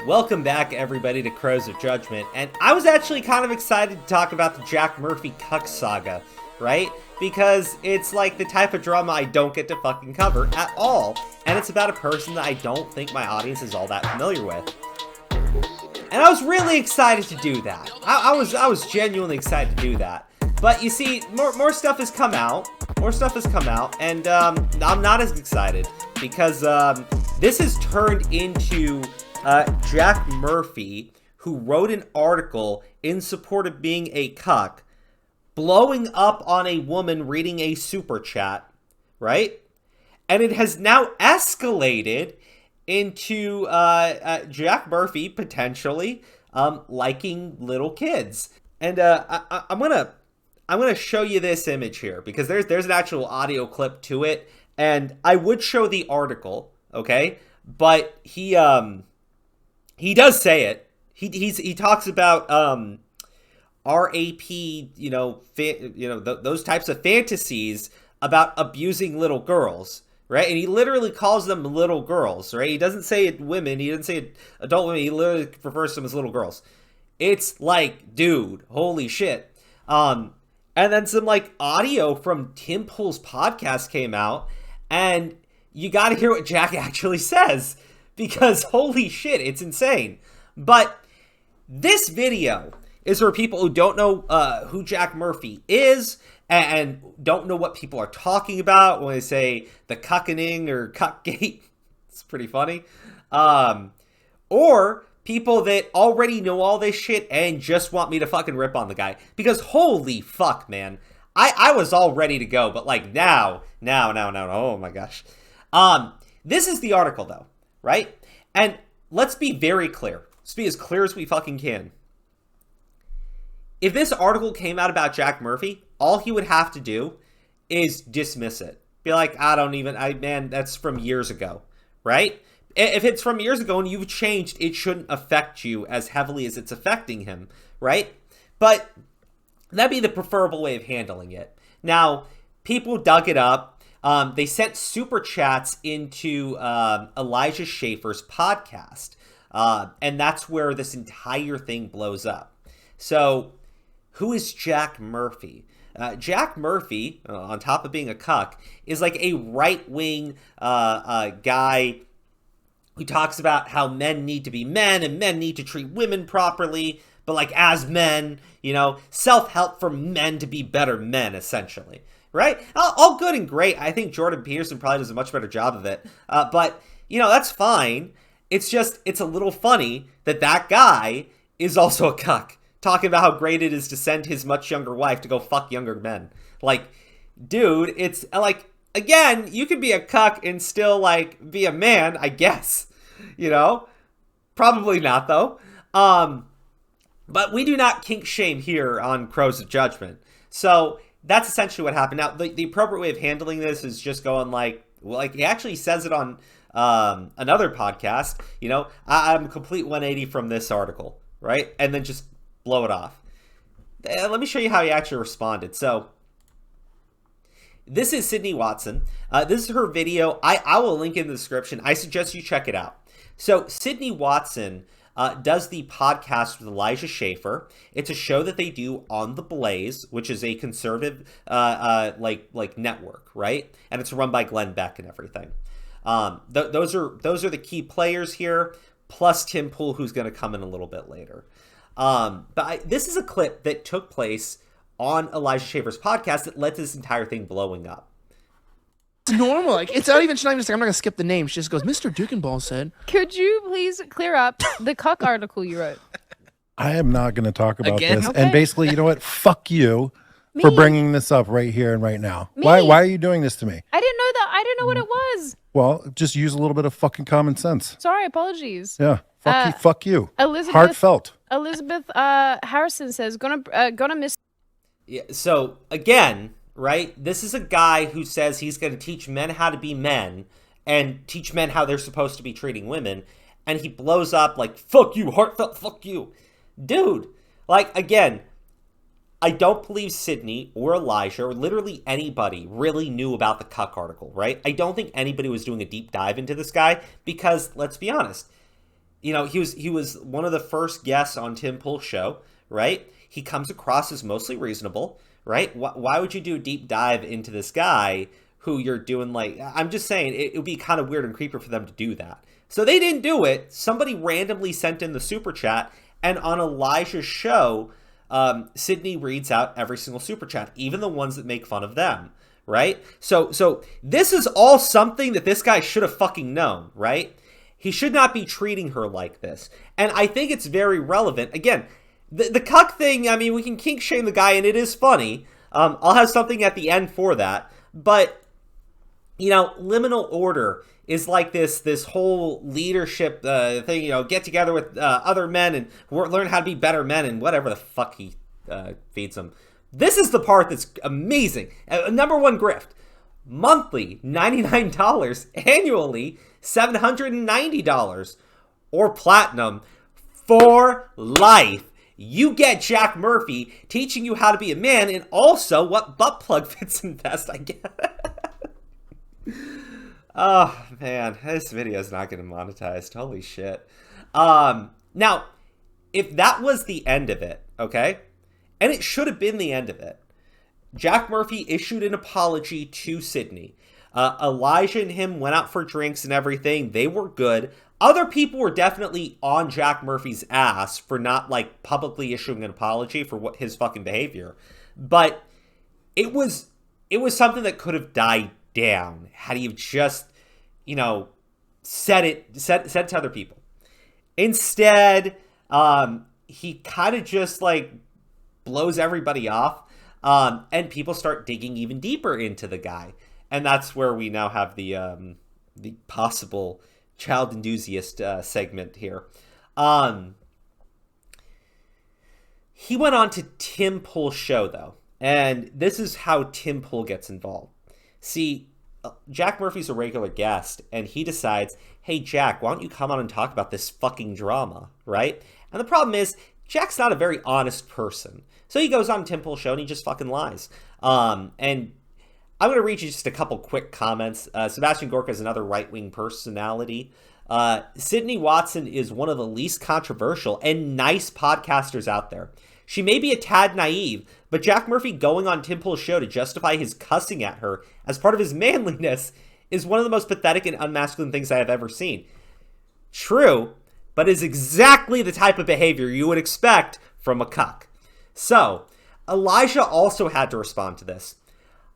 Welcome back, everybody, to Crows of Judgment, and I was actually kind of excited to talk about the Jack Murphy cuck saga, right? Because it's like the type of drama I don't get to fucking cover at all, and it's about a person that I don't think my audience is all that familiar with. And I was really excited to do that. I was genuinely excited to do that. But you see, more stuff has come out. And I'm not as excited because this has turned into Jack Murphy, who wrote an article in support of being a cuck, blowing up on a woman reading a super chat, right? And it has now escalated into Jack Murphy potentially liking little kids. And I'm gonna show you this image here because there's an actual audio clip to it, and I would show the article, okay? But he does say it. He talks about RAP, those types of fantasies about abusing little girls, right? And he literally calls them little girls, right? He doesn't say women. He doesn't say adult women. He literally refers to them as little girls. It's like, dude, holy shit. And then some like audio from Tim Pool's podcast came out, and you got to hear what Jack actually says because holy shit, it's insane. But this video is for people who don't know who Jack Murphy is and don't know what people are talking about when they say the ckening or cuckgate. It's pretty funny. Or people that already know all this shit and just want me to fucking rip on the guy. Because holy fuck, man. I was all ready to go, but like now, oh my gosh. This is the article though, right? And let's be very clear. Let's be as clear as we fucking can. If this article came out about Jack Murphy, all he would have to do is dismiss it. Be like, man, that's from years ago, right? If it's from years ago and you've changed, it shouldn't affect you as heavily as it's affecting him, right? But that'd be the preferable way of handling it. Now, people dug it up. They sent super chats into Elijah Schaffer's podcast. And that's where this entire thing blows up. So, who is Jack Murphy? Jack Murphy, on top of being a cuck, is like a right-wing guy who talks about how men need to be men and men need to treat women properly, but like as men, self-help for men to be better men, essentially, right? All good and great. I think Jordan Peterson probably does a much better job of it, but, that's fine. It's just, it's a little funny that guy is also a cuck, talking about how great it is to send his much younger wife to go fuck younger men. Like, dude, it's like, again, you could be a cuck and still, like, be a man, I guess. Probably not, though. But we do not kink shame here on Crows of Judgment. So that's essentially what happened. Now, the appropriate way of handling this is just going he actually says it on another podcast, I'm a complete 180 from this article, right? And then just blow it off. Let me show you how he actually responded. So this is Sydney Watson. This is her video. I will link in the description. I suggest you check it out. So Sydney Watson does the podcast with Elijah Schaffer. It's a show that they do on The Blaze, which is a conservative like network, right? And it's run by Glenn Beck and everything. Those are the key players here, plus Tim Pool, who's going to come in a little bit later. This is a clip that took place on Elijah Schaffer's podcast that led to this entire thing blowing up. It's normal. Like, she's not even saying, I'm not going to skip the name. She just goes, Mr. Dukenball said. Could you please clear up the cuck article you wrote? I am not going to talk about Again? this. Okay. And basically, you know what? Fuck you for bringing this up right here and right now. Why are you doing this to me? I didn't know that. I didn't know what it was. Well, just use a little bit of fucking common sense. Sorry, apologies. Yeah. Fuck you. Elizabeth, Heartfelt. Elizabeth Harrison says, gonna miss. Yeah. So again, right? This is a guy who says he's going to teach men how to be men and teach men how they're supposed to be treating women. And he blows up like, fuck you, heartfelt, fuck you. Dude, like, again, I don't believe Sydney or Elijah or literally anybody really knew about the cuck article, right? I don't think anybody was doing a deep dive into this guy because, let's be honest, he was one of the first guests on Tim Pool's show, right? He comes across as mostly reasonable, right? Why would you do a deep dive into this guy who you're doing like, I'm just saying it would be kind of weird and creepy for them to do that. So they didn't do it. Somebody randomly sent in the super chat, and on Elijah's show, Sydney reads out every single super chat, even the ones that make fun of them, right? So this is all something that this guy should have fucking known, right? He should not be treating her like this. And I think it's very relevant. Again, the cuck thing, I mean, we can kink shame the guy, and it is funny. I'll have something at the end for that. But, liminal order is like this whole leadership thing, get together with other men and learn how to be better men and whatever the fuck he feeds them. This is the part that's amazing. Number one grift. Monthly, $99. Annually, $790. Or platinum, for life. You get Jack Murphy teaching you how to be a man and also what butt plug fits in best, I guess. Oh, man, this video is not getting monetized. Holy shit. Now, if that was the end of it, okay, and it should have been the end of it, Jack Murphy issued an apology to Sydney. Elijah and him went out for drinks and everything. They were good. Other people were definitely on Jack Murphy's ass for not, like, publicly issuing an apology for what his fucking behavior. But it was something that could have died down had he just, said it to other people. Instead, he kind of just, like, blows everybody off, and people start digging even deeper into the guy. And that's where we now have the possible child enthusiast segment here. He went on to Tim Pool's show, though, and this is how Tim Pool gets involved. See, Jack Murphy's a regular guest, and he decides, hey, Jack, why don't you come on and talk about this fucking drama, right? And the problem is, Jack's not a very honest person. So he goes on Tim Pool's show, and he just fucking lies. And I'm going to read you just a couple quick comments. Sebastian Gorka is another right-wing personality. Sydney Watson is one of the least controversial and nice podcasters out there. She may be a tad naive, but Jack Murphy going on Tim Pool's show to justify his cussing at her as part of his manliness is one of the most pathetic and unmasculine things I have ever seen. True, but is exactly the type of behavior you would expect from a cuck. So, Elijah also had to respond to this.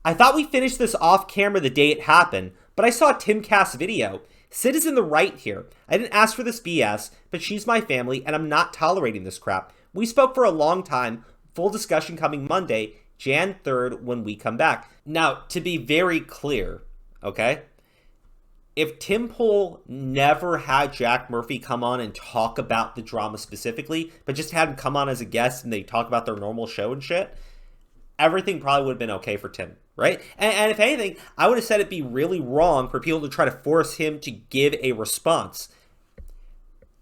I thought we finished this off camera the day it happened, but I saw Tim Cass' video. Sid is in the right here. I didn't ask for this BS, but she's my family, and I'm not tolerating this crap. We spoke for a long time. Full discussion coming Monday, Jan 3rd, when we come back. Now, to be very clear, okay? If Tim Pool never had Jack Murphy come on and talk about the drama specifically, but just had him come on as a guest and they talk about their normal show and shit, everything probably would have been okay for Tim, right? And if anything, I would have said it'd be really wrong for people to try to force him to give a response.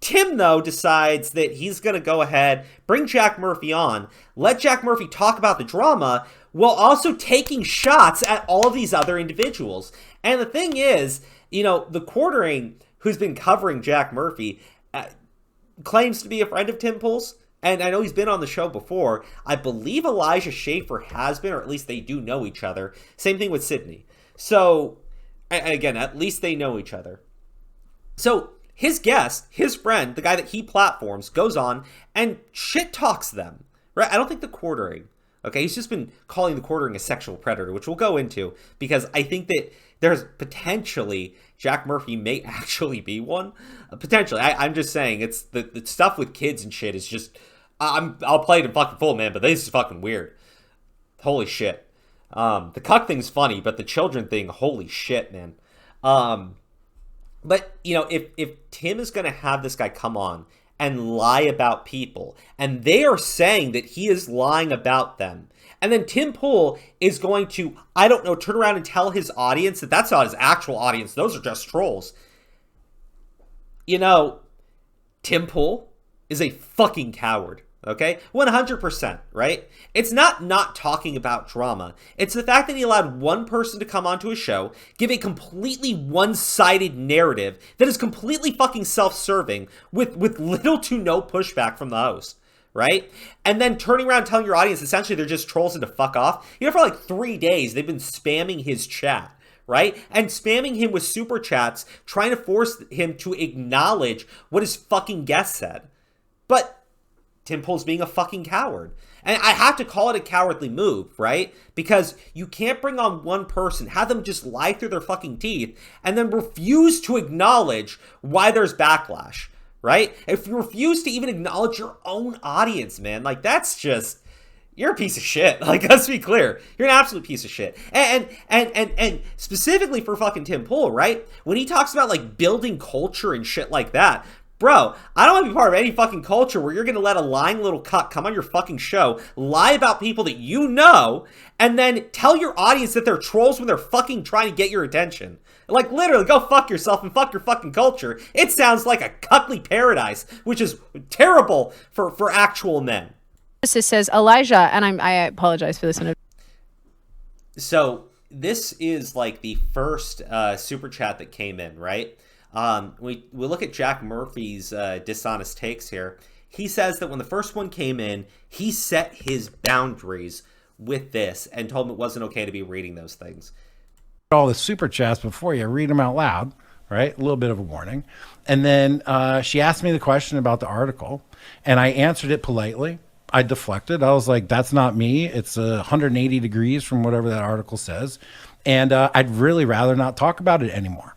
Tim, though, decides that he's going to go ahead, bring Jack Murphy on, let Jack Murphy talk about the drama, while also taking shots at all of these other individuals. And the thing is, the Quartering, who's been covering Jack Murphy, claims to be a friend of Tim Pool's. And I know he's been on the show before. I believe Elijah Schaefer has been, or at least they do know each other. Same thing with Sydney. So, again, at least they know each other. So, his guest, his friend, the guy that he platforms, goes on and shit talks them. Right? I don't think the Quartering. Okay, he's just been calling the Quartering a sexual predator, which we'll go into, because I think that there's potentially Jack Murphy may actually be one. Potentially. I'm just saying, it's the stuff with kids and shit is just, I'll play it in fucking full, man, but this is fucking weird. Holy shit. The cuck thing's funny, but the children thing, holy shit, man. But, if Tim is going to have this guy come on and lie about people, and they are saying that he is lying about them, and then Tim Pool is going to, turn around and tell his audience that that's not his actual audience, those are just trolls. Tim Pool is a fucking coward, Okay? 100%, right? It's not talking about drama. It's the fact that he allowed one person to come onto a show, give a completely one-sided narrative that is completely fucking self-serving with little to no pushback from the host, right? And then turning around and telling your audience essentially they're just trolls and to fuck off. You know, for like 3 days, they've been spamming his chat, right? And spamming him with super chats, trying to force him to acknowledge what his fucking guest said. But Tim Pool's being a fucking coward. And I have to call it a cowardly move, right? Because you can't bring on one person, have them just lie through their fucking teeth, and then refuse to acknowledge why there's backlash, right? If you refuse to even acknowledge your own audience, man, like that's just... You're a piece of shit. Like, let's be clear. You're an absolute piece of shit. And specifically for fucking Tim Pool, right? When he talks about, like, building culture and shit like that, bro, I don't want to be part of any fucking culture where you're going to let a lying little cuck come on your fucking show, lie about people that you know, and then tell your audience that they're trolls when they're fucking trying to get your attention. Like, literally, go fuck yourself and fuck your fucking culture. It sounds like a cuckly paradise, which is terrible for actual men. This says Elijah, and I apologize for this. So this is like the first super chat that came in, right? We look at Jack Murphy's dishonest takes here. He says that when the first one came in, he set his boundaries with this and told him it wasn't okay to be reading those things. All the super chats before you read them out loud, right? A little bit of a warning. And then she asked me the question about the article, and I answered it politely. I deflected. I was like, that's not me. It's 180 degrees from whatever that article says. And I'd really rather not talk about it anymore.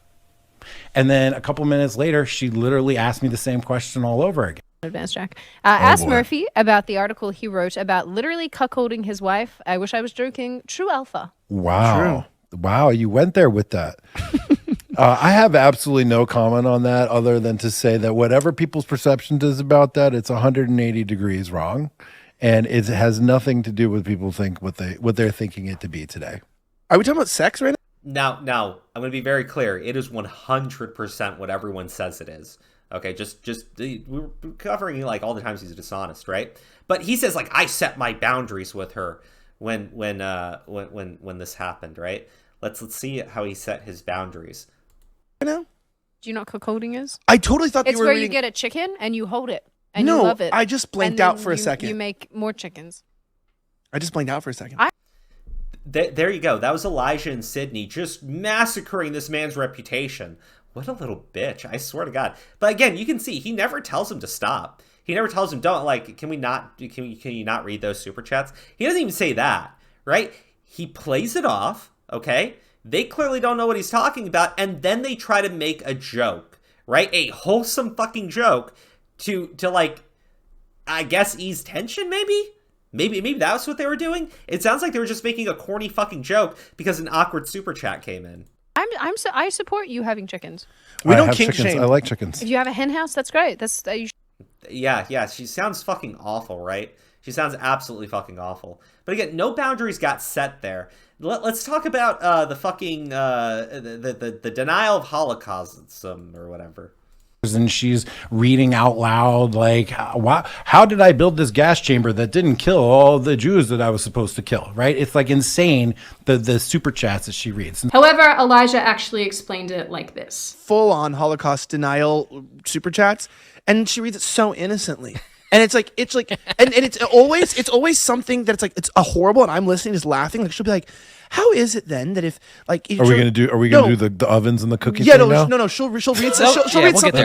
And then a couple minutes later, she literally asked me the same question all over again. Advanced Jack. Asked Murphy about the article he wrote about literally cuckolding his wife. I wish I was joking. True alpha. Wow. True. Wow. You went there with that. I have absolutely no comment on that other than to say that whatever people's perception is about that, it's 180 degrees wrong. And it has nothing to do with people think what they're thinking it to be today. Are we talking about sex right now? Now, I'm going to be very clear. It is 100% what everyone says it is. Okay, we're covering like all the times he's dishonest, right? But he says like I set my boundaries with her when this happened, right? Let's see how he set his boundaries. I know. Do you know what cuckolding is? I totally thought it's you were where reading... you get a chicken and you hold it and you love it. I just blanked out for a second. You make more chickens. I just blanked out for a second. There you go. That was Elijah and Sydney just massacring this man's reputation. What a little bitch. I swear to God. But again, you can see he never tells him to stop. He never tells him, don't, like, can you not read those super chats? He doesn't even say that, right? He plays it off, okay? They clearly don't know what he's talking about, and then they try to make a joke, right? A wholesome fucking joke to like, I guess, ease tension, maybe? Maybe that was what they were doing? It sounds like they were just making a corny fucking joke because an awkward super chat came in. I support you having chickens. We don't kink shame. I like chickens. If you have a hen house, that's great. That's Yeah, she sounds fucking awful, right? She sounds absolutely fucking awful. But again, no boundaries got set there. Let's talk about the fucking the denial of Holocaustism or whatever. And she's reading out loud like, how did I build this gas chamber that didn't kill all the Jews that I was supposed to kill, right? It's like insane, the super chats that she reads. However, Elijah actually explained it like this. Full-on Holocaust denial super chats, and she reads it so innocently. And it's like, and it's always something that's like, it's a horrible, and I'm listening, just laughing. Like, she'll be like, how is it then that if like are we gonna do the ovens and the cookies? Yeah, no. She'll read something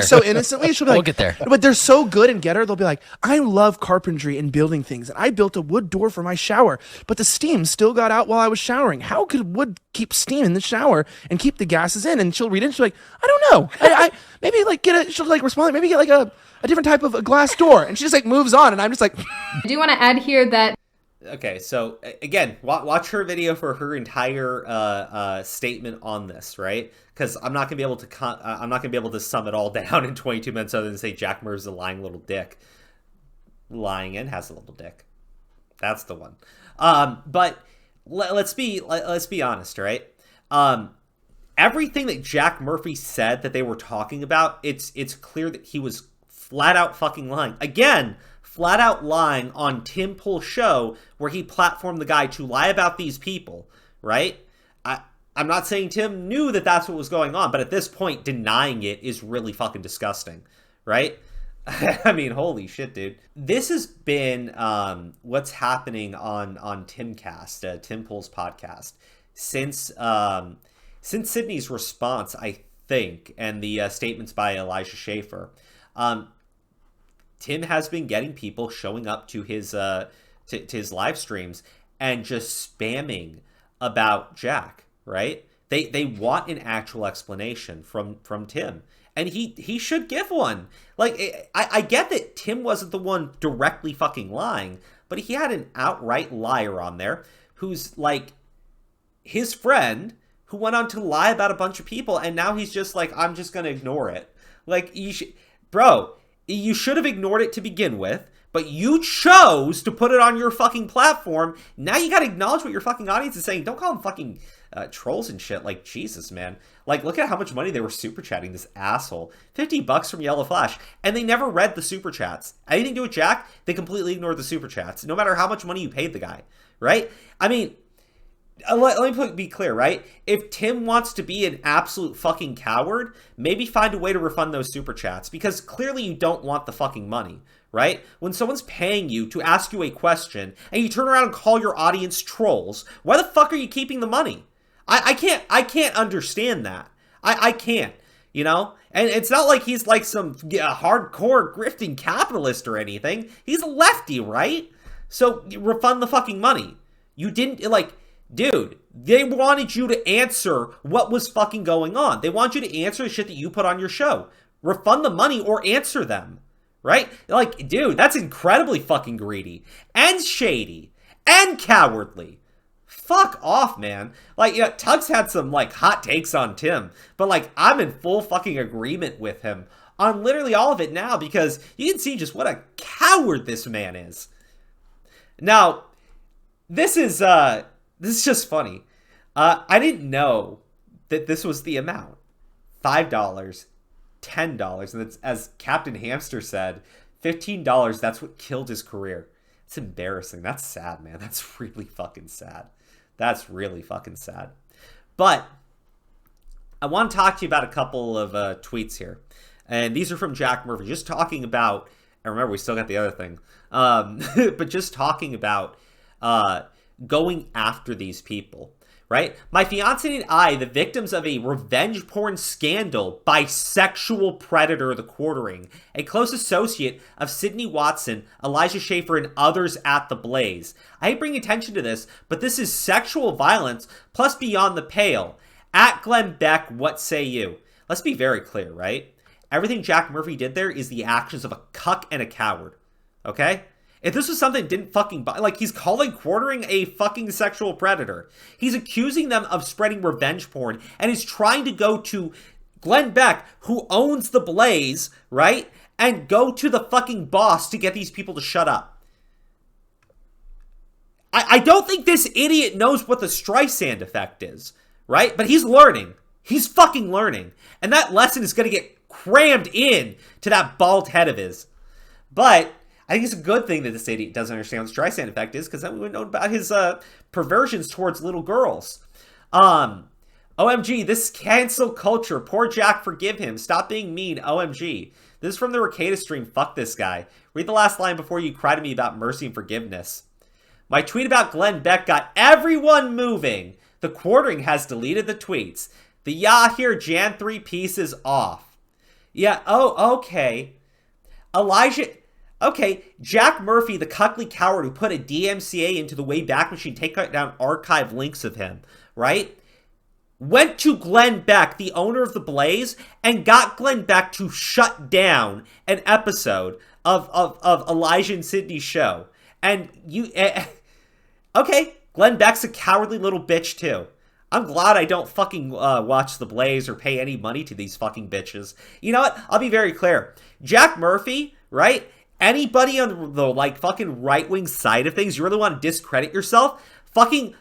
so innocently. She'll be like, we'll get there. But they're so good and get her. They'll be like, I love carpentry and building things. And I built a wood door for my shower, but the steam still got out while I was showering. How could wood keep steam in the shower and keep the gases in? And she'll read it. And she'll be like, I don't know. I maybe like she'll like respond. Maybe get like a different type of a glass door. And she just like moves on. And I'm just like, I do want to add here that. Okay, so again, watch her video for her entire statement on this, right? Because I'm not gonna be able to sum it all down in 22 minutes other than say Jack Murr's a lying little dick. Lying and has a little dick. That's the one. But let's be honest, right? Everything that Jack Murphy said that they were talking about, it's clear that he was flat out fucking lying. Again, flat out lying on Tim Pool's show where he platformed the guy to lie about these people, right? I'm not saying Tim knew that that's what was going on, but at this point, denying it is really fucking disgusting, right? I mean, holy shit, dude. This has been what's happening on Timcast, Tim Pool's podcast, since Sydney's response, I think, and the statements by Elijah Schaefer. Tim has been getting people showing up to his live streams and just spamming about Jack, right? They want an actual explanation from Tim. And he should give one. Like, I get that Tim wasn't the one directly fucking lying, but he had an outright liar on there who's, like, his friend who went on to lie about a bunch of people, and now he's just like, I'm just gonna ignore it. Like, you should have ignored it to begin with, but you chose to put it on your fucking platform. Now you gotta acknowledge what your fucking audience is saying. Don't call them fucking trolls and shit. Like, Jesus, man. Like, look at how much money they were super chatting this asshole. $50 from Yellow Flash, and they never read the super chats. Anything to do with Jack, they completely ignored the super chats, no matter how much money you paid the guy, right? I mean, let me be clear, right? If Tim wants to be an absolute fucking coward, maybe find a way to refund those super chats, because clearly you don't want the fucking money, right? When someone's paying you to ask you a question and you turn around and call your audience trolls, why the fuck are you keeping the money? I can't understand that. I can't, you know? And it's not like he's like some hardcore grifting capitalist or anything. He's a lefty, right? So refund the fucking money. You didn't, like, dude, they wanted you to answer what was fucking going on. They want you to answer the shit that you put on your show. Refund the money or answer them, right? Like, dude, that's incredibly fucking greedy and shady and cowardly. Fuck off, man. Like, yeah, Tug's had some, like, hot takes on Tim, but, like, I'm in full fucking agreement with him on literally all of it now, because you can see just what a coward this man is. Now, this is just funny. I didn't know that this was the amount. $5, $10, and it's, as Captain Hamster said, $15, that's what killed his career. It's embarrassing. That's sad, man. That's really fucking sad. That's really fucking sad. But I want to talk to you about a couple of tweets here. And these are from Jack Murphy. Just talking about, and remember, we still got the other thing. But just talking about going after these people, right? My fiance and I, the victims of a revenge porn scandal by sexual predator The Quartering, a close associate of Sydney Watson, Elijah Schaefer, and others at the Blaze. I bring attention to this, but this is sexual violence plus beyond the pale. At Glenn Beck, what say you? Let's be very clear, right? Everything Jack Murphy did there is the actions of a cuck and a coward, okay? If this was something that didn't fucking like, he's calling Quartering a fucking sexual predator. He's accusing them of spreading revenge porn, and he's trying to go to Glenn Beck, who owns the Blaze, right? And go to the fucking boss to get these people to shut up. I don't think this idiot knows what the Streisand effect is, right? But he's learning. He's fucking learning. And that lesson is going to get crammed in to that bald head of his. But I think it's a good thing that this idiot doesn't understand what the Streisand effect is, because then we would know about his perversions towards little girls. OMG, this cancel culture. Poor Jack, forgive him. Stop being mean. OMG. This is from the Ricada stream. Fuck this guy. Read the last line before you cry to me about mercy and forgiveness. My tweet about Glenn Beck got everyone moving. The Quartering has deleted the tweets. The Yahir Jan 3 piece is off. Yeah, oh, okay. Elijah... Okay, Jack Murphy, the cuckly coward who put a DMCA into the Wayback Machine, take down archive links of him, right? Went to Glenn Beck, the owner of the Blaze, and got Glenn Beck to shut down an episode of Elijah and Sydney's show. And you... okay, Glenn Beck's a cowardly little bitch, too. I'm glad I don't fucking watch The Blaze or pay any money to these fucking bitches. You know what? I'll be very clear. Jack Murphy, right? Anybody on the, like, fucking right-wing side of things, you really want to discredit yourself? Fucking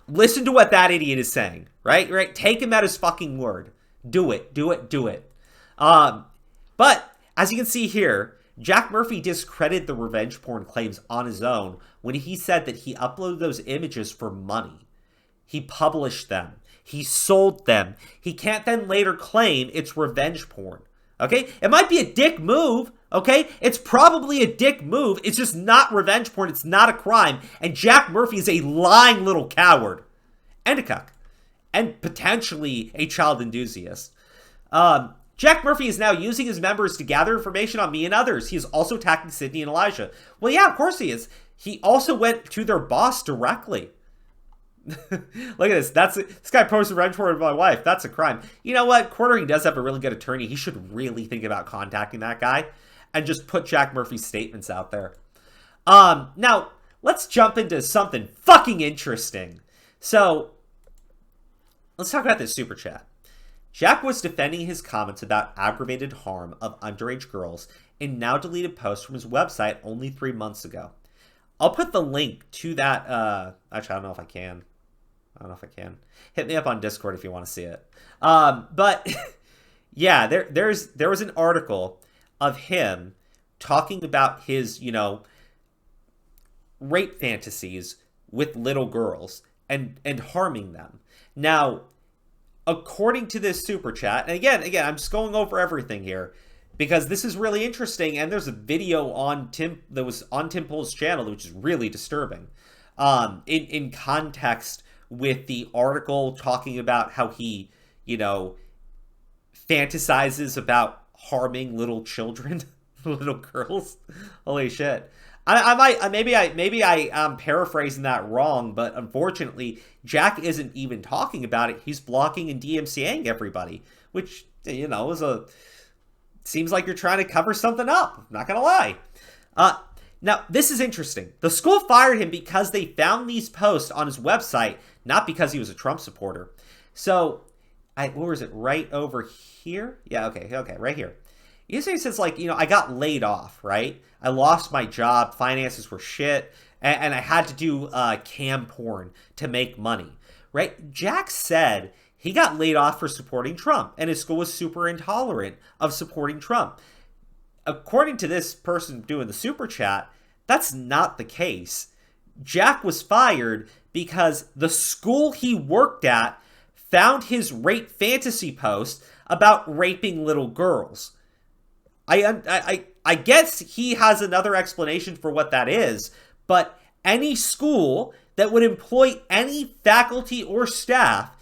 listen to what that idiot is saying, right? Right? Take him at his fucking word. Do it. Do it. Do it. But, as you can see here, Jack Murphy discredited the revenge porn claims on his own when he said that he uploaded those images for money. He published them. He sold them. He can't then later claim it's revenge porn. Okay? It might be a dick move. Okay? It's probably a dick move. It's just not revenge porn. It's not a crime. And Jack Murphy is a lying little coward. And a cuck. And potentially a child enthusiast. Jack Murphy is now using his members to gather information on me and others. He is also attacking Sydney and Elijah. Well, yeah, of course he is. He also went to their boss directly. Look at this. This guy posted revenge porn of my wife. That's a crime. You know what? Quartering does have a really good attorney. He should really think about contacting that guy and just put Jack Murphy's statements out there. Now, let's jump into something fucking interesting. So, let's talk about this super chat. Jack was defending his comments about aggravated harm of underage girls in now deleted posts from his website only 3 months ago. I'll put the link to that. Actually, I don't know if I can. Hit me up on Discord if you want to see it. But yeah, there was an article of him talking about his, rape fantasies with little girls and harming them. Now, according to this super chat, and again, I'm just going over everything here because this is really interesting, and there's a video that was on Tim Pool's channel, which is really disturbing. In context with the article talking about how he, fantasizes harming little children, little girls. Holy shit. Maybe I'm paraphrasing that wrong, but unfortunately, Jack isn't even talking about it. He's blocking and DMCAing everybody, which, seems like you're trying to cover something up. I'm not gonna lie. Now, this is interesting. The school fired him because they found these posts on his website, not because he was a Trump supporter. So, where was it? Right over here? Yeah, okay, right here. He says, I got laid off, right? I lost my job, finances were shit, and I had to do cam porn to make money, right? Jack said he got laid off for supporting Trump, and his school was super intolerant of supporting Trump. According to this person doing the super chat, that's not the case. Jack was fired because the school he worked at found his rape fantasy post about raping little girls. I guess he has another explanation for what that is, but any school that would employ any faculty or staff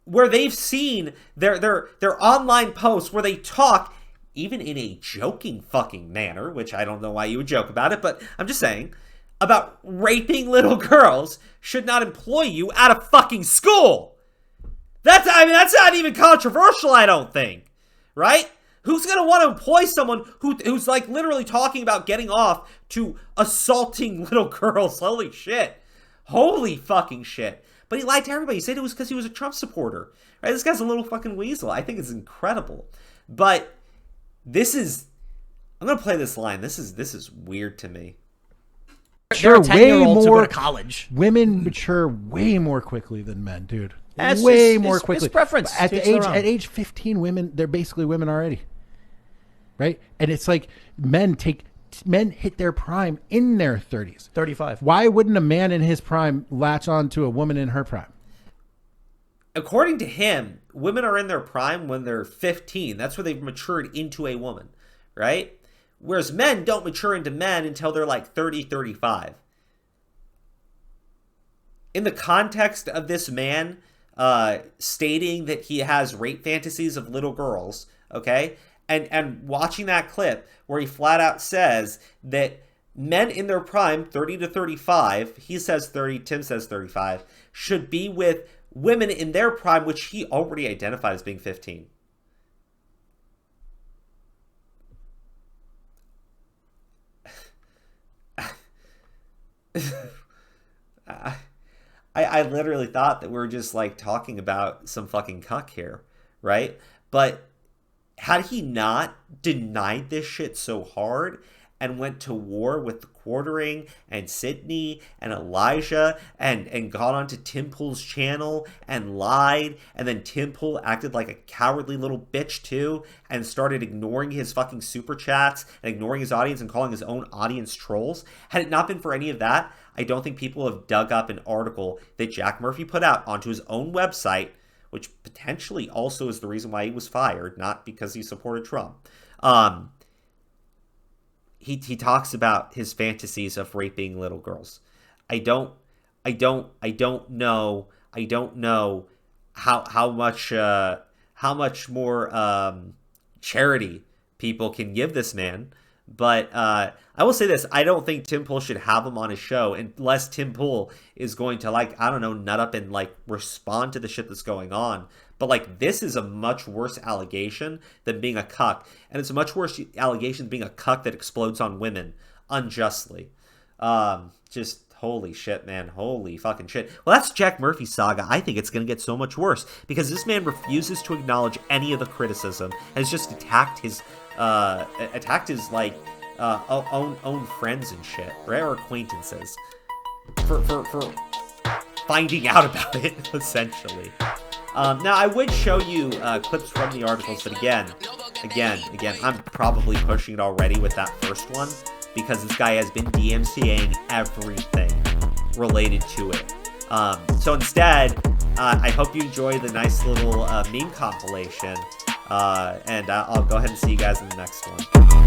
where they've seen their online posts where they talk, even in a joking fucking manner, which I don't know why you would joke about it, but I'm just saying, about raping little girls, should not employ you at a fucking school. That's not even controversial, I don't think, right? Who's going to want to employ someone who's literally talking about getting off to assaulting little girls? Holy shit. Holy fucking shit. But he lied to everybody. He said it was because he was a Trump supporter. Right? This guy's a little fucking weasel. I think it's incredible. But I'm going to play this line. This is weird to me. There are 10-year-olds who go to college. Women mature way more quickly than men, dude. It's way just- more it's- quickly. it's preference. At To each their the own. age 15, they're basically women already. Right? And it's like men hit their prime in their 30s. 35. Why wouldn't a man in his prime latch on to a woman in her prime? According to him, women are in their prime when they're 15. That's where they've matured into a woman, right? Whereas men don't mature into men until they're 30, 35. In the context of this man stating that he has rape fantasies of little girls, okay, and watching that clip where he flat out says that men in their prime, 30 to 35, he says 30, Tim says 35, should be with women in their prime, which he already identified as being 15. I literally thought that we were just talking about some fucking cuck here, right? But had he not denied this shit so hard and went to war with the Quartering and Sydney and Elijah and got onto Tim Pool's channel and lied, and then Tim Pool acted like a cowardly little bitch too and started ignoring his fucking super chats and ignoring his audience and calling his own audience trolls. Had it not been for any of that, I don't think people have dug up an article that Jack Murphy put out onto his own website, which potentially also is the reason why he was fired, not because he supported Trump. He talks about his fantasies of raping little girls. I don't know how much more charity people can give this man. But I will say this: I don't think Tim Pool should have him on his show unless Tim Pool is going to, like, I don't know, nut up and like respond to the shit that's going on. But like, this is a much worse allegation than being a cuck, and it's a much worse allegation than being a cuck that explodes on women unjustly. Just holy shit, man. Holy fucking shit. Well, that's Jack Murphy's saga. I think it's going to get so much worse because this man refuses to acknowledge any of the criticism and has just attacked his like own friends and shit, right? Or acquaintances for finding out about it, essentially. Now, I would show you clips from the articles, but again, I'm probably pushing it already with that first one because this guy has been DMCAing everything related to it. So instead, I hope you enjoy the nice little meme compilation, and I'll go ahead and see you guys in the next one.